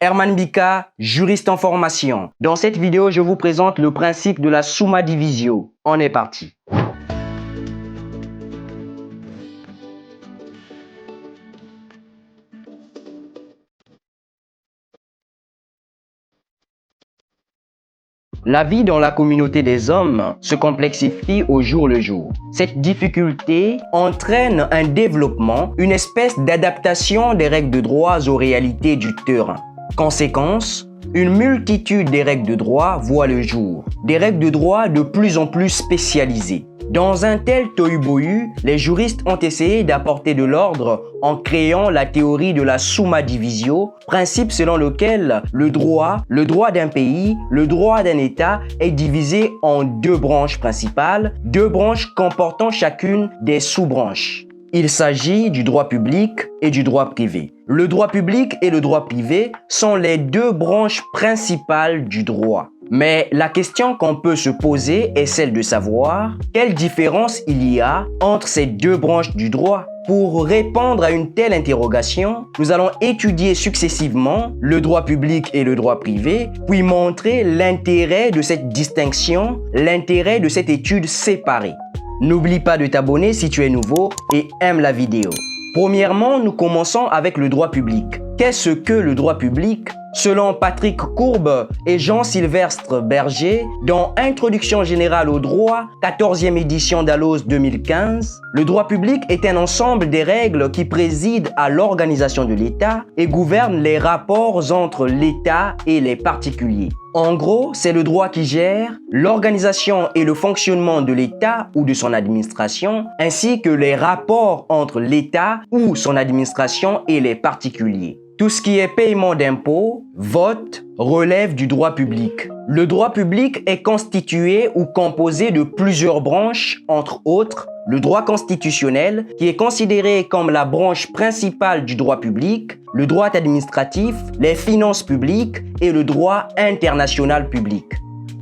Herman Bika, juriste en formation. Dans cette vidéo, je vous présente le principe de la summa divisio. On est parti. La vie dans la communauté des hommes se complexifie au jour le jour. Cette difficulté entraîne un développement, une espèce d'adaptation des règles de droit aux réalités du terrain. Conséquence, une multitude des règles de droit voit le jour. Des règles de droit de plus en plus spécialisées. Dans un tel tohu-bohu, les juristes ont essayé d'apporter de l'ordre en créant la théorie de la summa divisio, principe selon lequel le droit d'un pays, le droit d'un État est divisé en deux branches principales, deux branches comportant chacune des sous-branches. Il s'agit du droit public et du droit privé. Le droit public et le droit privé sont les deux branches principales du droit. Mais la question qu'on peut se poser est celle de savoir quelle différence il y a entre ces deux branches du droit. Pour répondre à une telle interrogation, nous allons étudier successivement le droit public et le droit privé, puis montrer l'intérêt de cette distinction, l'intérêt de cette étude séparée. N'oublie pas de t'abonner si tu es nouveau et aime la vidéo. Premièrement, nous commençons avec le droit public. Qu'est-ce que le droit public? Selon Patrick Courbe et Jean-Sylvestre Berger, dans Introduction générale au droit, 14e édition d'Allos 2015, le droit public est un ensemble des règles qui président à l'organisation de l'État et gouvernent les rapports entre l'État et les particuliers. En gros, c'est le droit qui gère l'organisation et le fonctionnement de l'État ou de son administration, ainsi que les rapports entre l'État ou son administration et les particuliers. Tout ce qui est paiement d'impôts, vote, relève du droit public. Le droit public est constitué ou composé de plusieurs branches, entre autres, le droit constitutionnel, qui est considéré comme la branche principale du droit public, le droit administratif, les finances publiques et le droit international public.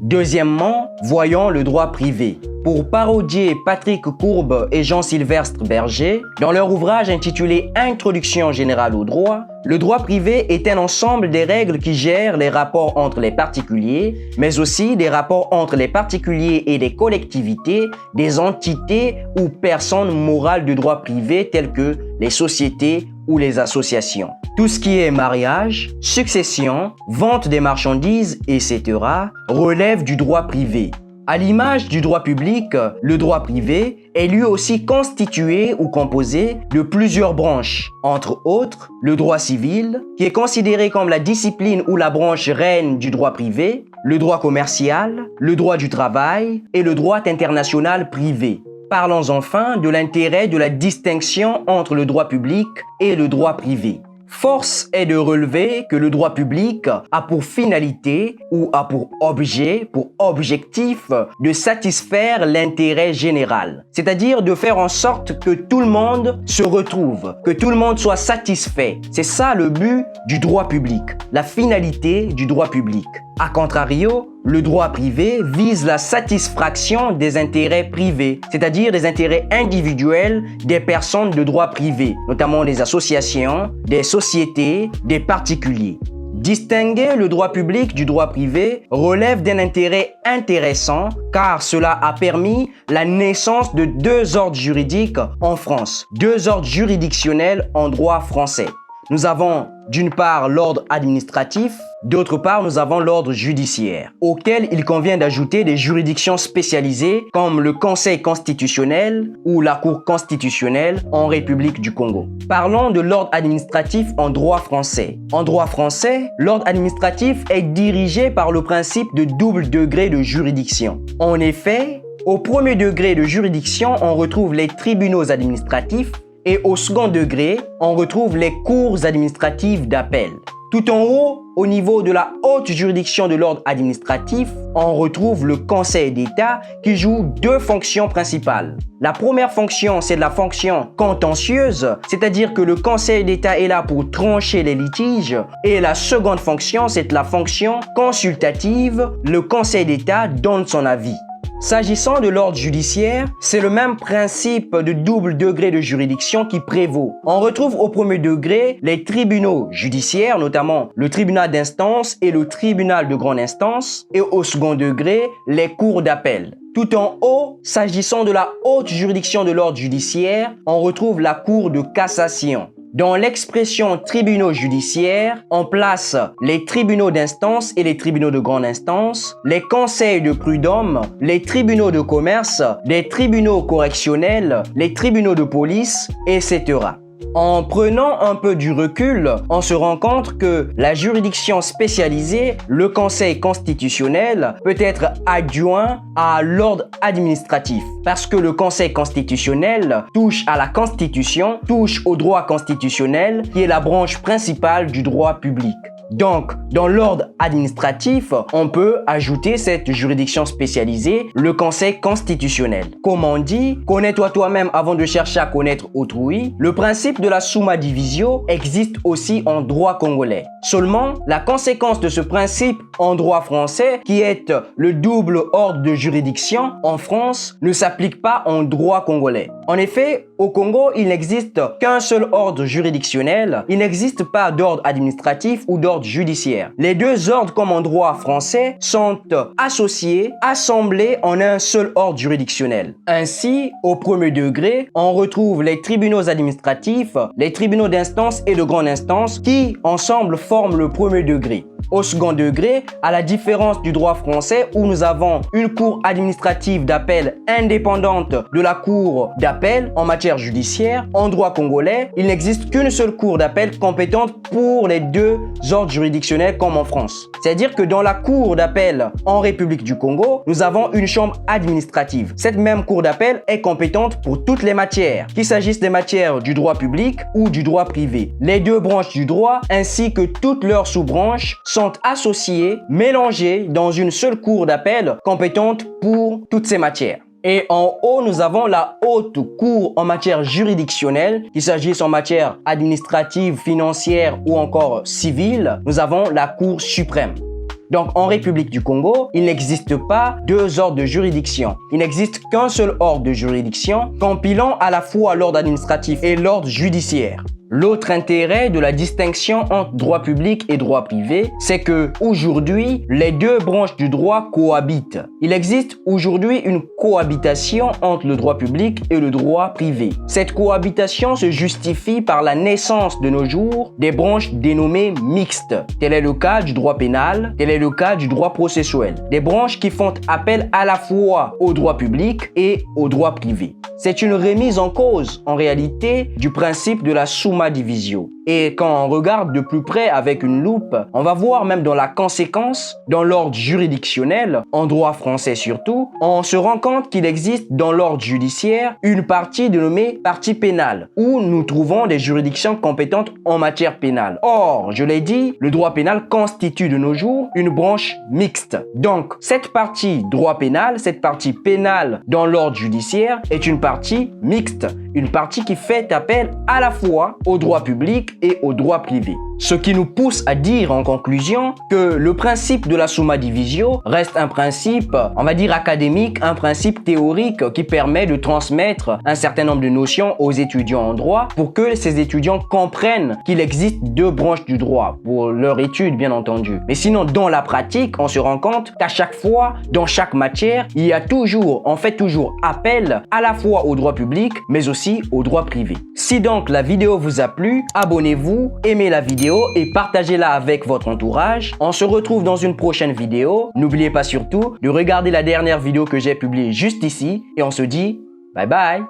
Deuxièmement, voyons le droit privé. Pour parodier Patrick Courbe et Jean-Sylvestre Berger, dans leur ouvrage intitulé Introduction générale au droit, le droit privé est un ensemble des règles qui gèrent les rapports entre les particuliers, mais aussi des rapports entre les particuliers et les collectivités, des entités ou personnes morales de droit privé telles que les sociétés ou les associations. Tout ce qui est mariage, succession, vente des marchandises, etc. relève du droit privé. À l'image du droit public, le droit privé est lui aussi constitué ou composé de plusieurs branches, entre autres le droit civil, qui est considéré comme la discipline ou la branche reine du droit privé, le droit commercial, le droit du travail et le droit international privé. Parlons enfin de l'intérêt de la distinction entre le droit public et le droit privé. Force est de relever que le droit public a pour finalité ou a pour objet, pour objectif de satisfaire l'intérêt général. C'est-à-dire de faire en sorte que tout le monde se retrouve, que tout le monde soit satisfait. C'est ça le but du droit public, la finalité du droit public. A contrario, le droit privé vise la satisfaction des intérêts privés, c'est-à-dire des intérêts individuels des personnes de droit privé, notamment des associations, des sociétés, des particuliers. Distinguer le droit public du droit privé relève d'un intérêt intéressant car cela a permis la naissance de deux ordres juridiques en France, deux ordres juridictionnels en droit français. Nous avons d'une part l'ordre administratif, d'autre part nous avons l'ordre judiciaire, auquel il convient d'ajouter des juridictions spécialisées comme le Conseil constitutionnel ou la Cour constitutionnelle en République du Congo. Parlons de l'ordre administratif en droit français. En droit français, l'ordre administratif est dirigé par le principe de double degré de juridiction. En effet, au premier degré de juridiction, on retrouve les tribunaux administratifs, et au second degré, on retrouve les cours administratives d'appel. Tout en haut, au niveau de la haute juridiction de l'ordre administratif, on retrouve le Conseil d'État qui joue deux fonctions principales. La première fonction, c'est la fonction contentieuse, c'est-à-dire que le Conseil d'État est là pour trancher les litiges. Et la seconde fonction, c'est la fonction consultative. Le Conseil d'État donne son avis. S'agissant de l'ordre judiciaire, c'est le même principe de double degré de juridiction qui prévaut. On retrouve au premier degré les tribunaux judiciaires, notamment le tribunal d'instance et le tribunal de grande instance, et au second degré, les cours d'appel. Tout en haut, s'agissant de la haute juridiction de l'ordre judiciaire, on retrouve la cour de cassation. Dans l'expression tribunaux judiciaires, on place les tribunaux d'instance et les tribunaux de grande instance, les conseils de prud'homme, les tribunaux de commerce, les tribunaux correctionnels, les tribunaux de police, etc. En prenant un peu du recul, on se rend compte que la juridiction spécialisée, le Conseil constitutionnel, peut être adjoint à l'ordre administratif. Parce que le Conseil constitutionnel touche à la Constitution, touche au droit constitutionnel, qui est la branche principale du droit public. Donc, dans l'ordre administratif, on peut ajouter cette juridiction spécialisée, le Conseil constitutionnel. Comme on dit, connais-toi toi-même avant de chercher à connaître autrui, le principe de la summa divisio existe aussi en droit congolais. Seulement, la conséquence de ce principe en droit français, qui est le double ordre de juridiction en France, ne s'applique pas en droit congolais. En effet, au Congo, il n'existe qu'un seul ordre juridictionnel, il n'existe pas d'ordre administratif ou d'ordre judiciaire. Les deux ordres, comme en droit français, sont associés, assemblés en un seul ordre juridictionnel. Ainsi, au premier degré, on retrouve les tribunaux administratifs, les tribunaux d'instance et de grande instance qui, ensemble, forment le premier degré. Au second degré, à la différence du droit français où nous avons une cour administrative d'appel indépendante de la cour d'appel en matière judiciaire, en droit congolais, il n'existe qu'une seule cour d'appel compétente pour les deux ordres juridictionnels comme en France. C'est-à-dire que dans la cour d'appel en République du Congo, nous avons une chambre administrative. Cette même cour d'appel est compétente pour toutes les matières, qu'il s'agisse des matières du droit public ou du droit privé. Les deux branches du droit ainsi que toutes leurs sous-branches sont associées, mélangées dans une seule cour d'appel compétente pour toutes ces matières. Et en haut, nous avons la haute cour en matière juridictionnelle, qu'il s'agisse en matière administrative, financière ou encore civile. Nous avons la Cour suprême. Donc, en République du Congo, il n'existe pas deux ordres de juridiction. Il n'existe qu'un seul ordre de juridiction, compilant à la fois l'ordre administratif et l'ordre judiciaire. L'autre intérêt de la distinction entre droit public et droit privé, c'est que aujourd'hui, les deux branches du droit cohabitent. Il existe aujourd'hui une cohabitation entre le droit public et le droit privé. Cette cohabitation se justifie par la naissance de nos jours des branches dénommées mixtes. Tel est le cas du droit pénal, tel est le cas du droit processuel. Des branches qui font appel à la fois au droit public et au droit privé. C'est une remise en cause, en réalité, du principe de la summa divisio. Et quand on regarde de plus près avec une loupe, on va voir même dans la conséquence, dans l'ordre juridictionnel, en droit français surtout, on se rend compte qu'il existe dans l'ordre judiciaire une partie dénommée partie pénale, où nous trouvons des juridictions compétentes en matière pénale. Or, je l'ai dit, le droit pénal constitue de nos jours une branche mixte. Donc, cette partie droit pénal, cette partie pénale dans l'ordre judiciaire est une partie mixte, une partie qui fait appel à la fois au droit public et au droit privé. Ce qui nous pousse à dire en conclusion que le principe de la summa divisio reste un principe, on va dire académique, un principe théorique qui permet de transmettre un certain nombre de notions aux étudiants en droit pour que ces étudiants comprennent qu'il existe deux branches du droit pour leur étude bien entendu. Mais sinon dans la pratique, on se rend compte qu'à chaque fois, dans chaque matière, on fait toujours appel à la fois au droit public mais aussi au droit privé. Si donc la vidéo vous a plu, abonnez-vous, aimez la vidéo et partagez-la avec votre entourage. On se retrouve dans une prochaine vidéo. N'oubliez pas surtout de regarder la dernière vidéo que j'ai publiée juste ici et on se dit bye bye.